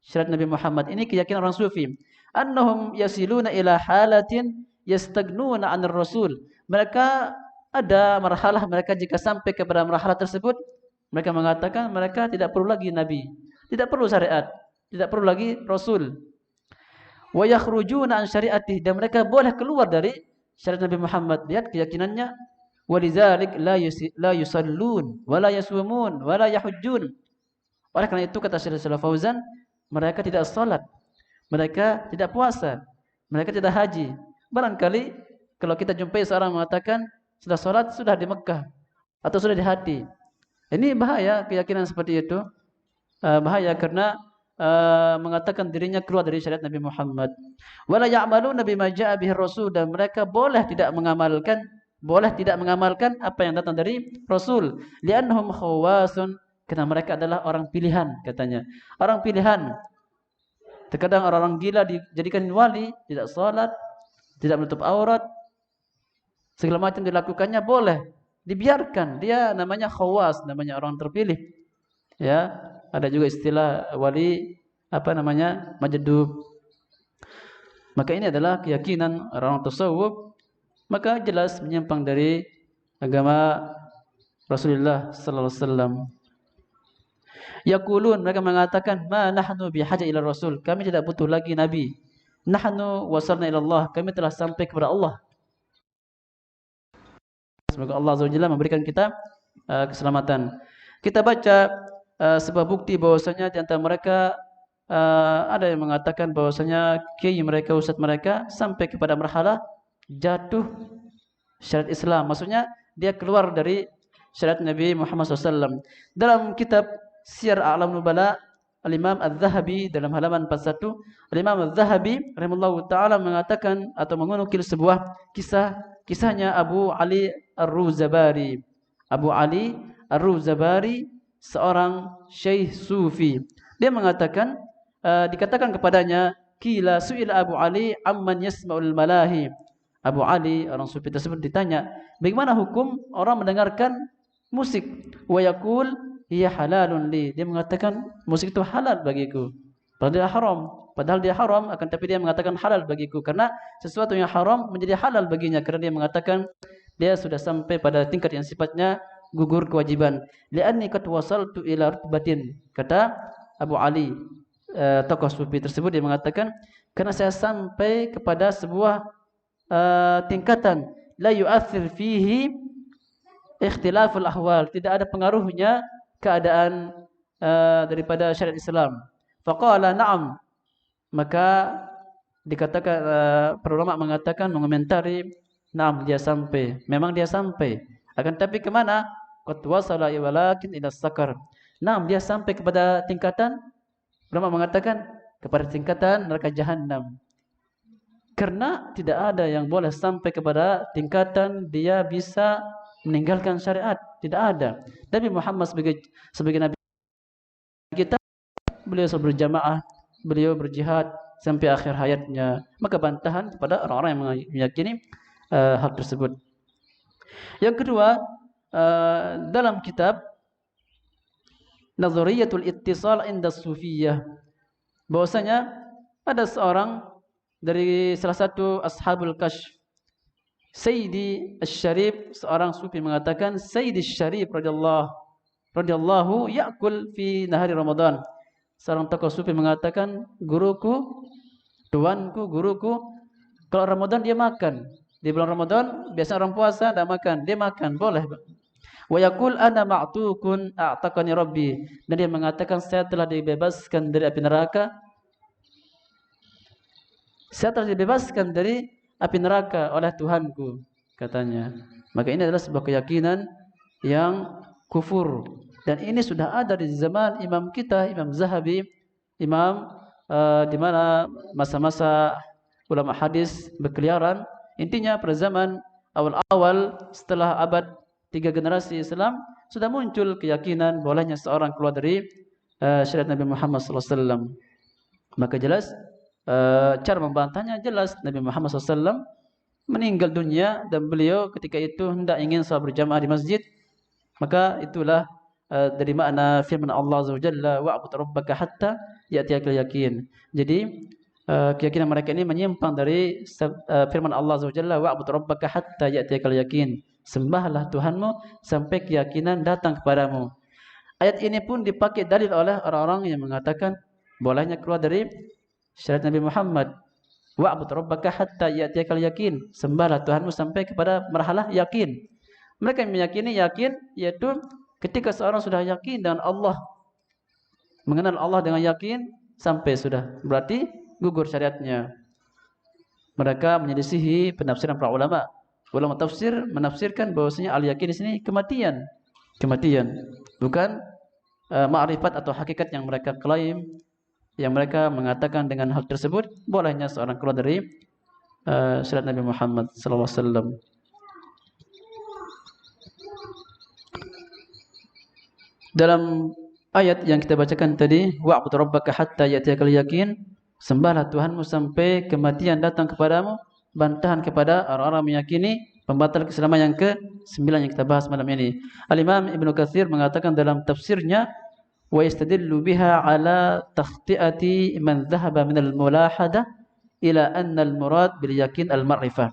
syariat Nabi Muhammad. Ini keyakinan orang sufi. Annahum yasiluna ila halatin yastagnuna 'anir rasul. Mereka ada marhalah mereka jika sampai kepada marhalah tersebut, mereka mengatakan mereka tidak perlu lagi nabi, tidak perlu syariat, tidak perlu lagi rasul. Wa yakhrujuna an syariatih, dan mereka boleh keluar dari syariat Nabi Muhammad. Lihat keyakinannya. Walidzalik la yusallun wa la yasumun wa la yahujjun. Oleh karena itu kata Syekh Fauzan, mereka tidak salat, mereka tidak puasa, mereka tidak haji. Barangkali kalau kita jumpai seorang mengatakan sudah salat, sudah di Mekah atau sudah di hati. Ini bahaya keyakinan seperti itu. Bahaya karena mengatakan dirinya keluar dari syariat Nabi Muhammad. Wala ya'maluna bima jaa'a bihi rasul, dan mereka boleh tidak mengamalkan apa yang datang dari Rasul. Li'annahum khawasun, karena mereka adalah orang pilihan katanya. Orang pilihan. Terkadang orang-orang gila dijadikan wali, tidak salat, tidak menutup aurat, segala macam dilakukannya boleh, dibiarkan. Dia namanya khawas, namanya orang terpilih. Ya, ada juga istilah wali majdub. Maka ini adalah keyakinan orang tasawuf, maka jelas menyimpang dari agama Rasulullah sallallahu alaihi wasallam. Yaqulun, mereka mengatakan, ma nahnu bihaja ila rasul, kami tidak butuh lagi nabi. Nahnu wasalna ila Allah, kami telah sampai kepada Allah. Semoga Allah Azza wa Jalla memberikan kita keselamatan. Kita baca sebuah bukti bahwasanya di antara mereka ada yang mengatakan bahwasanya kiai mereka, ustaz mereka sampai kepada marhalah jatuh syariat Islam. Maksudnya dia keluar dari syariat Nabi Muhammad SAW. Dalam kitab Syiar A'lam Nubala, Al-Imam Az-Zahabi dalam halaman 41, Al-Imam Az-Zahabi rahimahullahu taala mengatakan atau mengunukil sebuah kisahnya Abu Ali Ar-Ruzabari. Abu Ali Ar-Ruzabari seorang syekh sufi. Dia mengatakan dikatakan kepadanya, qila su'ila Abu Ali amman yasma'ul malahi. Abu Ali, orang sufi tersebut, ditanya, bagaimana hukum orang mendengarkan musik? Wa yaqul hiya halalun li. Dia mengatakan musik itu halal bagiku. Padahal dia haram, akan tapi dia mengatakan halal bagiku karena sesuatu yang haram menjadi halal baginya karena dia mengatakan dia sudah sampai pada tingkat yang sifatnya gugur kewajiban. Li'anni qad wasaltu ila rutbatin. Kata Abu Ali, tokoh sufi tersebut, dia mengatakan karena saya sampai kepada sebuah tingkatan la yu'athir fihi ikhtilaful ahwal, tidak ada pengaruhnya keadaan daripada syariat Islam. Faqala na'am, maka dikatakan para ulama mengatakan, mengomentari, na'am, dia sampai, memang dia sampai, akan tapi kemana? Qad wasala walakin ila sakar. Na'am, dia sampai kepada tingkatan, ulama mengatakan kepada tingkatan neraka jahanam. Karena tidak ada yang boleh sampai kepada tingkatan dia bisa meninggalkan syariat, tidak ada. Nabi Muhammad sebagai nabi kita, beliau selalu berjamaah, beliau berjihad sampai akhir hayatnya. Maka bantahan kepada orang-orang yang meyakini hal tersebut. Yang kedua, dalam kitab Nazariyatul Ittisal inda Sufiyah, bahwasanya ada seorang dari salah satu ashabul kashf, Sayyidi Asy-Syarif, seorang sufi mengatakan, Sayyidi Asy-Syarif radhiyallahu ya'kul fi nahari Ramadan. Seorang tokoh sufi mengatakan, guruku, tuanku, guruku, kalau Ramadan dia makan. Di bulan Ramadan biasa orang puasa tidak makan, dia makan, boleh. Wa yaqul ana ma'tukun a'taqani rabbi. Dan dia mengatakan saya telah dibebaskan dari api neraka. Saya telah dibebaskan dari api neraka oleh Tuhanku, katanya. Maka ini adalah sebuah keyakinan yang kufur. Dan ini sudah ada di zaman imam kita, Imam Zahabi, imam di mana masa-masa ulama hadis berkeliaran. Intinya pada zaman awal-awal setelah abad 3 generasi Islam sudah muncul keyakinan bolehnya seorang keluar dari syariat Nabi Muhammad SAW. Maka jelas cara membantahnya jelas, Nabi Muhammad SAW meninggal dunia dan beliau ketika itu hendak ingin salat berjamaah di masjid. Maka itulah dari makna firman Allah Azza wa Jalla, wa'bud rabbaka hatta ya'tiyakal yaqin. Jadi keyakinan mereka ini menyimpang dari firman Allah Azza wa Jalla, wa'bud rabbaka hatta ya'tiyakal yakin. Sembahlah Tuhanmu sampai keyakinan datang kepadamu. Ayat ini pun dipakai dalil oleh orang-orang yang mengatakan bolehnya keluar dari syariat Nabi Muhammad. Wa'bud rabbaka hatta ya'tiyakal yakin. Sembahlah Tuhanmu sampai kepada marhalah yakin. Mereka yang meyakini yakin yaitu ketika seorang sudah yakin dengan Allah, mengenal Allah dengan yakin sampai sudah, berarti gugur syariatnya. Mereka menyelisihi penafsiran para ulama. Ulama tafsir menafsirkan bahwasanya al-yakin di sini kematian. Kematian, bukan ma'rifat atau hakikat yang mereka klaim, yang mereka mengatakan dengan hal tersebut bolehnya seorang keluar dari syariat Nabi Muhammad sallallahu alaihi wasallam. Dalam ayat yang kita bacakan tadi, wa'bud rabbaka hatta ya'tiyakal yakin, sembahlah Tuhanmu sampai kematian datang kepadamu, bantahan kepada orang-orang meyakini pembatal keislaman yang ke-9 yang kita bahas malam ini. Al-Imam Ibnu Katsir mengatakan dalam tafsirnya, wa yastadillu biha ala takhti'ati man dhahaba min al-mulahadah ila anna al-murad bil yakin al-ma'rifah.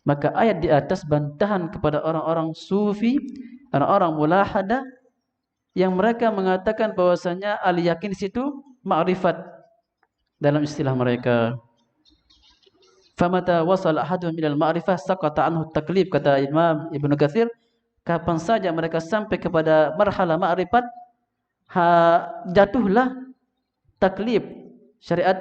Maka ayat di atas bantahan kepada orang-orang sufi, orang-orang mulahadah yang mereka mengatakan bahwasanya al-yakin di situ ma'rifat dalam istilah mereka. Famata wasal ahadun minal ma'rifah saqata anhu taklif, kata Imam Ibnu Katsir, kapan saja mereka sampai kepada marhalah ma'rifat, jatuhlah taklif syariat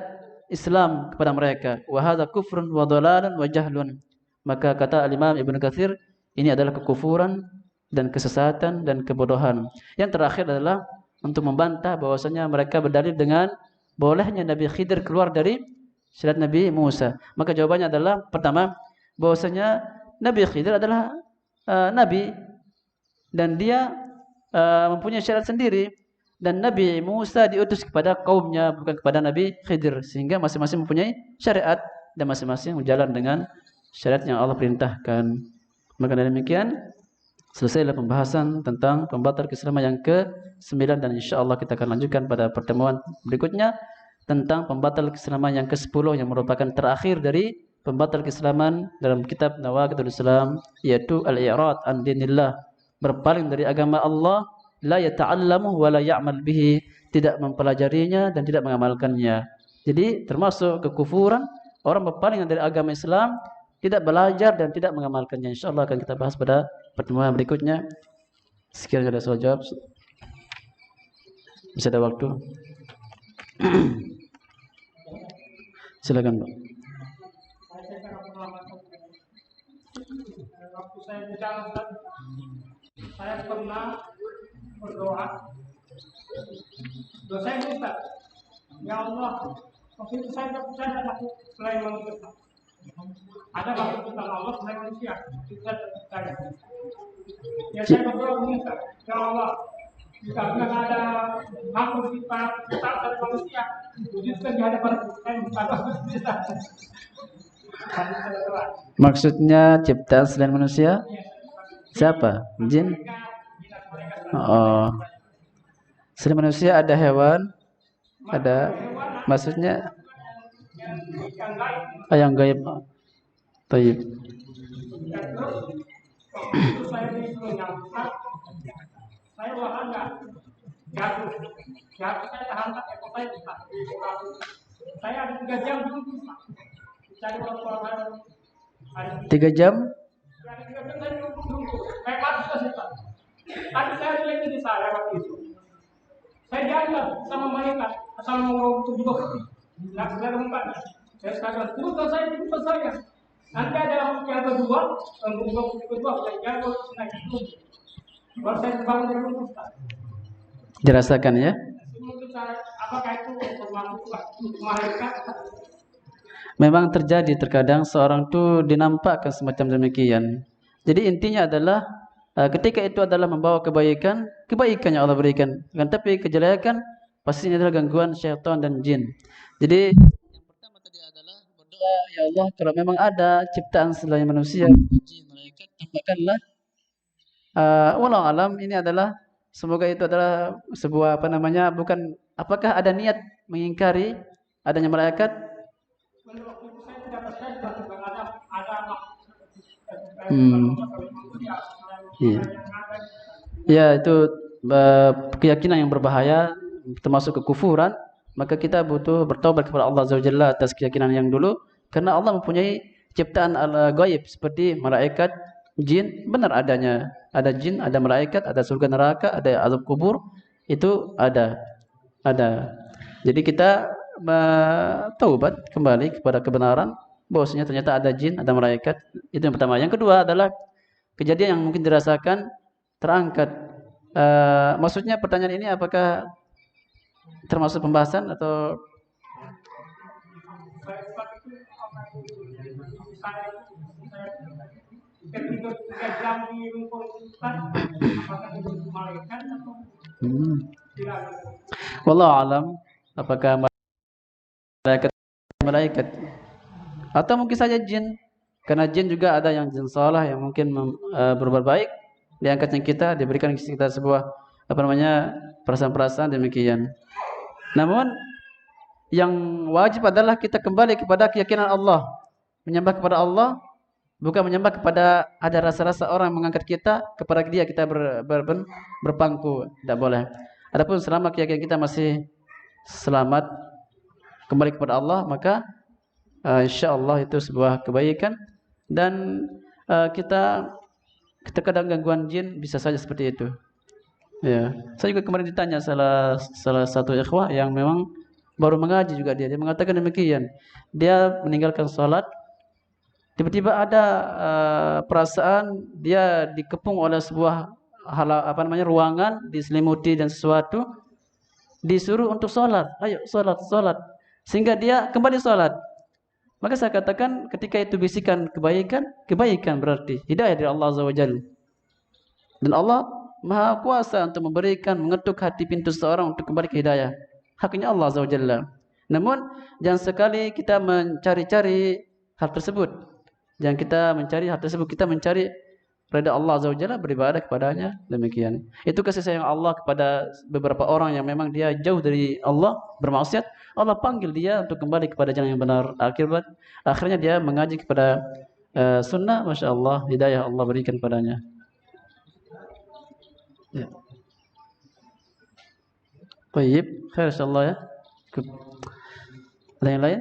Islam kepada mereka. Wa hadza kufrun wa dhalalun wa jahlun. Maka kata Imam Ibnu Katsir, ini adalah kekufuran dan kesesatan dan kebodohan. Yang terakhir adalah untuk membantah bahwasanya mereka berdalil dengan bolehnya Nabi Khidir keluar dari syariat Nabi Musa. Maka jawabannya adalah, pertama, bahwasanya Nabi Khidir adalah nabi dan dia mempunyai syariat sendiri, dan Nabi Musa diutus kepada kaumnya, bukan kepada Nabi Khidir, sehingga masing-masing mempunyai syariat dan masing-masing berjalan dengan syariat yang Allah perintahkan. Maka dengan demikian selesailah pembahasan tentang pembatal keislaman yang ke-9, dan insyaallah kita akan lanjutkan pada pertemuan berikutnya tentang pembatal keislaman yang ke-10 yang merupakan terakhir dari pembatal keislaman dalam kitab Nawaqidul Islam, yaitu al-i'rad an dinillah, berpaling dari agama Allah, la yata'allamu wa la ya'mal bihi, tidak mempelajarinya dan tidak mengamalkannya. Jadi termasuk kekufuran orang berpaling dari agama Islam, tidak belajar dan tidak mengamalkannya. Insyaallah akan kita bahas pada pertemuan berikutnya. Sekian ada soal jawab. Bisa ada waktu. Silakan, Pak. Waktu saya bicara, saya pernah berdoa. Doa saya minta, ya Allah, waktu itu saya tidak percaya ada makhluk selain manusia. Ada makhluk tentang Allah selain manusia, itu saya tidak percaya. Ya saya berdoa minta, ya Allah, jika benar ada makhluk sifat dari manusia, wujudkan di hadapan saya minta doa. Maksudnya ciptaan selain manusia? Siapa? Jin? Oh. Selain manusia ada hewan, ada, maksudnya yang gaib. Taib. Saya olahraga jatuh, saya tahan ekor saya bisa. Saya ada 3 jam dulu cari orang 3 jam? Ada 3 jam saya nunggu. Kayak mati sudah Pak. Tapi saya lagi di saya waktu itu. Saya diantar sama malaikat, sama orang itu juga. Nah, saya tempat. Saya sekarang turunkan saya. Nanti ada yang kedua, yang kedua saya jago naik itu. Baru saya bangun dari rumah. Dirasakan ya? Mungkin apakah itu termasuk malaikat? Memang terjadi terkadang seorang itu dinampakkan semacam demikian. Jadi intinya adalah ketika itu adalah membawa kebaikan, kebaikan yang Allah berikan. Tapi kejelekan pastinya adalah gangguan syaitan dan jin. Jadi yang pertama tadi adalah berdoa, ya Allah, kalau memang ada ciptaan selain manusia, jin, malaikat, tampakkanlah. Wallahu alam, ini adalah, semoga itu adalah sebuah bukan, apakah ada niat mengingkari adanya malaikat? Waktu itu saya tidak percaya bahwa ada Hmm. Iya. Ya, itu keyakinan yang berbahaya, termasuk kekufuran. Maka kita butuh bertobat kepada Allah Azza wa Jalla atas keyakinan yang dulu, karena Allah mempunyai ciptaan gaib seperti malaikat, jin, benar adanya. Ada jin, ada malaikat, ada surga neraka, ada azab kubur, itu ada. Ada. Jadi kita taubat kembali kepada kebenaran, bahwasanya ternyata ada jin, ada malaikat. Itu yang pertama. Yang kedua adalah kejadian yang mungkin dirasakan terangkat. Maksudnya pertanyaan ini apakah termasuk pembahasan atau wallahu alam, apakah malaikat malaikat atau mungkin saja jin, karena jin juga ada yang jin saleh yang mungkin berbuat baik, diangkatnya kita, diberikan kita sebuah perasaan-perasaan demikian. Namun yang wajib adalah kita kembali kepada keyakinan Allah, menyembah kepada Allah, bukan menyembah kepada ada rasa-rasa orang mengangkat kita kepada dia kita berpangku, tidak boleh. Adapun selama keyakinan kita masih selamat kembali kepada Allah, maka insyaallah itu sebuah kebaikan. Dan kita terkadang gangguan jin bisa saja seperti itu. Ya, saya juga kemarin ditanya salah satu ikhwah yang memang baru mengaji juga, dia mengatakan demikian. Dia meninggalkan salat, tiba-tiba ada perasaan dia dikepung oleh sebuah ruangan, diselimuti dan sesuatu, disuruh untuk salat. Ayo salat. Sehingga dia kembali salat. Maka saya katakan ketika itu bisikan kebaikan berarti hidayah dari Allah Azza wa Jalla. Dan Allah Maha Kuasa untuk memberikan, mengetuk hati pintu seseorang untuk kembali ke hidayah. Haknya Allah Azza wa Jalla. Namun jangan sekali kita mencari-cari hal tersebut. Jangan kita mencari hal tersebut, kita mencari redha Allah Azza wa Jalla, beribadah kepadanya, demikian. Itu kasih sayang Allah kepada beberapa orang yang memang dia jauh dari Allah, bermaksiat. Allah panggil dia untuk kembali kepada jalan yang benar. Akhirnya dia mengaji kepada sunnah, masya Allah, hidayah Allah berikan padanya. Ya. Baik, khair insyaallah ya. Ada yang lain?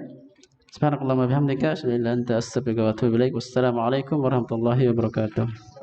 Subhanakallahumma bihamdika asyhadu an la ilaha illa anta astaghfiruka wa atubu ilaik. Wassalamualaikum warahmatullahi wabarakatuh.